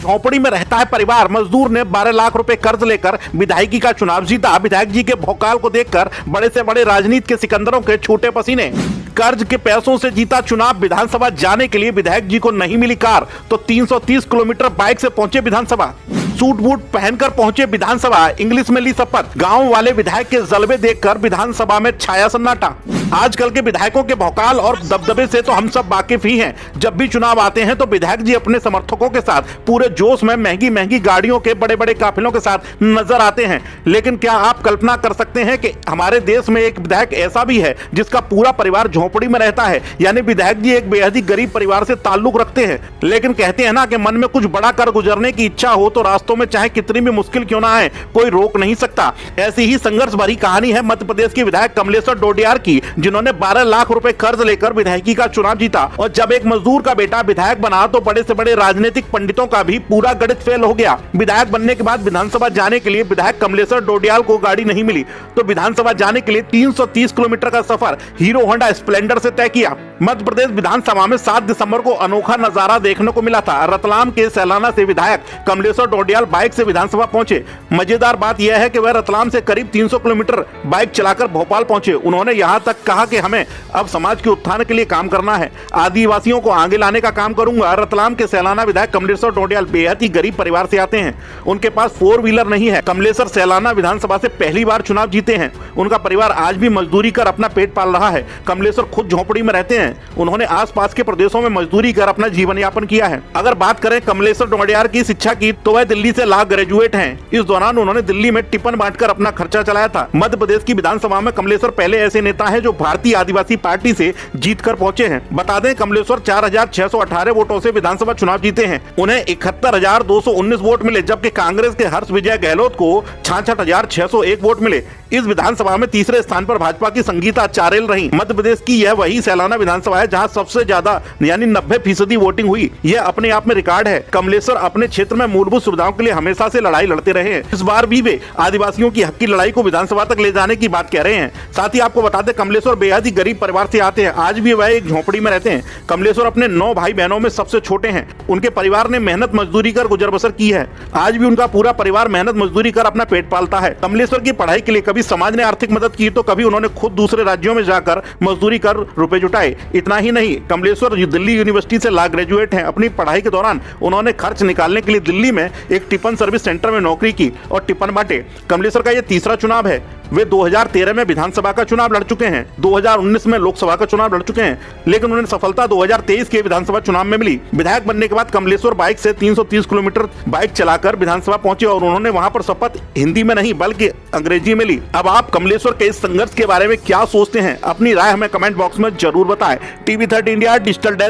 झोपड़ी में रहता है परिवार। मजदूर ने 12 लाख रुपए कर्ज लेकर विधायकी का चुनाव जीता। विधायक जी के भौकाल को देखकर बड़े से बड़े राजनीति के सिकंदरों के छूटे पसीने। कर्ज के पैसों से जीता चुनाव। विधानसभा जाने के लिए विधायक जी को नहीं मिली कार तो 330 किलोमीटर बाइक से पहुंचे विधानसभा। सूट बूट पहनकर पहुंचे विधानसभा, इंग्लिश में ली शपथ। गांव वाले विधायक के जलवे देखकर विधानसभा में छाया सन्नाटा। आजकल के विधायकों के भौकाल और दबदबे से तो हम सब वाकिफ ही हैं। जब भी चुनाव आते हैं तो विधायक जी अपने समर्थकों के साथ पूरे जोश में महंगी महंगी गाड़ियों के बड़े बड़े काफिलों के साथ नजर आते हैं। लेकिन क्या आप कल्पना कर सकते हैं कि हमारे देश में एक विधायक ऐसा भी है जिसका पूरा परिवार झोपड़ी में रहता है। यानी विधायक जी एक बेहद ही गरीब परिवार से ताल्लुक रखते हैं। लेकिन कहते हैं ना कि मन में कुछ बड़ा कर गुजरने की इच्छा हो तो रास्तों में चाहे कितनी भी मुश्किल क्यों ना आए कोई रोक नहीं सकता। ऐसी ही संघर्ष भरी कहानी है मध्य प्रदेश के विधायक कमलेश्वर डोडियार की, जिन्होंने 12 लाख रुपए कर्ज लेकर विधायकी का चुनाव जीता। और जब एक मजदूर का बेटा विधायक बना तो बड़े से बड़े राजनीतिक पंडितों का भी पूरा गणित फेल हो गया। विधायक बनने के बाद विधानसभा जाने के लिए विधायक कमलेश्वर डोडियाल को गाड़ी नहीं मिली तो विधानसभा जाने के लिए 330 किलोमीटर का सफर हीरो होंडा स्प्लेंडर से तय किया। मध्य प्रदेश विधानसभा में 7 दिसंबर को अनोखा नजारा देखने को मिला था। रतलाम के सैलाना से विधायक कमलेश्वर डोडियाल बाइक से विधानसभा पहुंचे। मजेदार बात यह है कि वह रतलाम से करीब 300 किलोमीटर बाइक चलाकर भोपाल पहुंचे। उन्होंने यहां तक कहा कि हमें अब समाज के उत्थान के लिए काम करना है, आदिवासियों को आगे लाने का काम करूंगा। रतलाम के सैलाना विधायक कमलेश्वर डोडियाल बेहद ही गरीब परिवार से आते हैं। उनके पास 4 व्हीलर नहीं है। कमलेश्वर सैलाना विधानसभा से पहली बार चुनाव जीते हैं। उनका परिवार आज भी मजदूरी कर अपना पेट पाल रहा है। कमलेश्वर खुद झोपड़ी में रहते हैं। उन्होंने आसपास के प्रदेशों में मजदूरी कर अपना जीवन यापन किया है। अगर बात करें कमलेश्वर डोडियाल की शिक्षा की तो वह दिल्ली से लॉ ग्रेजुएट हैं। इस दौरान उन्होंने दिल्ली में टिफिन बांटकर अपना खर्चा चलाया था। मध्य प्रदेश की विधानसभा में कमलेश्वर पहले ऐसे नेता हैं जो भारतीय आदिवासी पार्टी से जीतकर पहुंचे हैं। बता दें कमलेश्वर 4618 वोटों से विधानसभा चुनाव जीते हैं। उन्हें 71,219 वोट मिले, जबकि कांग्रेस के हर्ष विजय गहलोत को 66,601 वोट मिले। इस विधानसभा में तीसरे स्थान पर भाजपा की संगीता चारेल रही। मध्य प्रदेश की यह वही सैलाना विधानसभा है जहां सबसे ज्यादा यानी 90% वोटिंग हुई। यह अपने आप में रिकॉर्ड है। कमलेश्वर अपने क्षेत्र में मूलभूत सुविधाओं के लिए हमेशा से लड़ाई लड़ते रहे हैं। इस बार भी वे आदिवासियों की हक की लड़ाई को विधानसभा तक ले जाने की बात कह रहे हैं। साथ ही आपको बता दें कमलेश्वर बेहद ही गरीब परिवार से आते हैं। आज भी वह एक झोपड़ी में रहते हैं। कमलेश्वर अपने 9 भाई बहनों में सबसे छोटे हैं। उनके परिवार ने मेहनत मजदूरी कर गुजर बसर की है। आज भी उनका पूरा परिवार मेहनत मजदूरी कर अपना पेट पालता है। कमलेश्वर की पढ़ाई के लिए कभी समाज ने आर्थिक मदद की तो कभी उन्होंने खुद दूसरे राज्यों में जाकर मजदूरी कर रुपए जुटाए। इतना ही नहीं, कमलेश्वर दिल्ली यूनिवर्सिटी से लॉ ग्रेजुएट हैं। अपनी पढ़ाई के दौरान उन्होंने खर्च निकालने के लिए दिल्ली में एक टिफिन सर्विस सेंटर में नौकरी की और टिफिन बांटे। कमलेश्वर का यह तीसरा चुनाव है। वे 2013 में विधानसभा का चुनाव लड़ चुके हैं, 2019 में लोकसभा का चुनाव लड़ चुके हैं, लेकिन उन्हें सफलता 2023 के विधानसभा चुनाव में मिली। विधायक बनने के बाद कमलेश्वर बाइक से 330 किलोमीटर बाइक चलाकर विधानसभा पहुंचे और उन्होंने वहां पर शपथ हिंदी में नहीं बल्कि अंग्रेजी में ली। अब आप कमलेश्वर के इस संघर्ष के बारे में क्या सोचते हैं? अपनी राय हमें कमेंट बॉक्स में जरूर बताएं। TV30 India digital desk.